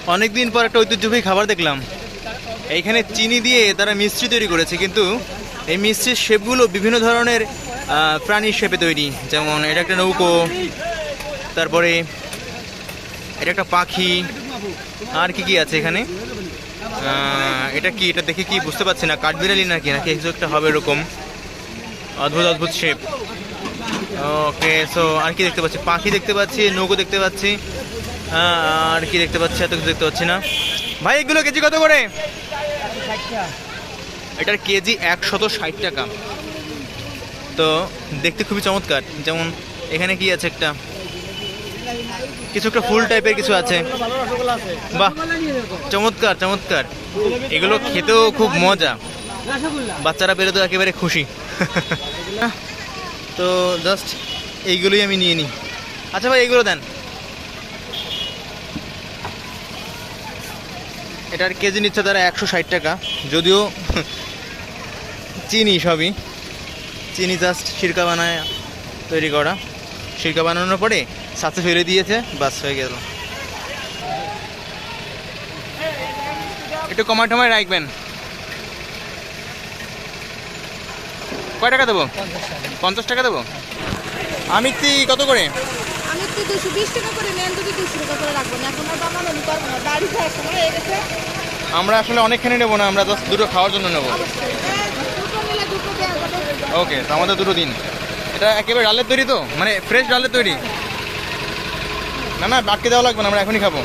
অনেকদিন পর একটা ঐতিহ্যবাহী খাবার দেখলাম। এইখানে চিনি দিয়ে তারা মিষ্টি তৈরি করেছে, কিন্তু এই মিষ্টির শেপগুলো বিভিন্ন ধরনের প্রাণীর শেপে তৈরি। যেমন এটা একটা নৌকো, তারপরে এটা একটা পাখি, আর কি কি আছে এখানে। এটা কি, এটা দেখে কি বুঝতে পারছি না, কাঠবিড়ালি নাকি নাকি কিছু একটা হবে এরকম। অদ্ভুত অদ্ভুত শেপ। ওকে, সো আর কি দেখতে পাচ্ছি, পাখি দেখতে পাচ্ছি, নৌকো দেখতে পাচ্ছি, আর কি দেখতে পাচ্ছি, এত কিছু দেখতে পাচ্ছি না। ভাই এগুলো কেজি কত করে? এটার কেজি 160 টাকা। তো দেখতে খুবই চমৎকার। যেমন এখানে কি আছে, একটা কিছু একটা ফুল টাইপের কিছু আছে। বাহ, চমৎকার চমৎকার। এগুলো খেতেও খুব মজা, বাচ্চারা পেলে তো একেবারে খুশি। তো জাস্ট এইগুলোই আমি নিয়ে নিই। আচ্ছা ভাই এইগুলো দেন। এটার কেজি নিচ্ছে তারা 160 টাকা। যদিও চিনি, সবই চিনি, জাস্ট সিরকা বানায় তৈরি করা। সিরকা বানানোর পরে সাথে ফেলে দিয়েছে, বাস হয়ে গেল। একটু কমায় টমায় রাখবেন। কয় টাকা দেবো? 50 টাকা দেবো। আমিত্তি কত করে? আমি তো 220 টাকা করে নেন, যদি 200 টাকা করে রাখবো না, এখন আর দাম আমি পারবো না, দাড়ি খাওয়ার সময় হয়ে গেছে। আমরা আসলে অনেকখানি নেবো না, আমরা জাস্ট দুটো খাওয়ার জন্য নেবো। দুটো নিলে দুটো দেওয়া যাবে। ওকে, তো আমাদের দুটো দিন। এটা একেবারে ডালের তৈরি তো, মানে ফ্রেশ ডালের তৈরি? না না, বাটকে দেওয়া লাগবে না, আমরা এখনই খাবো।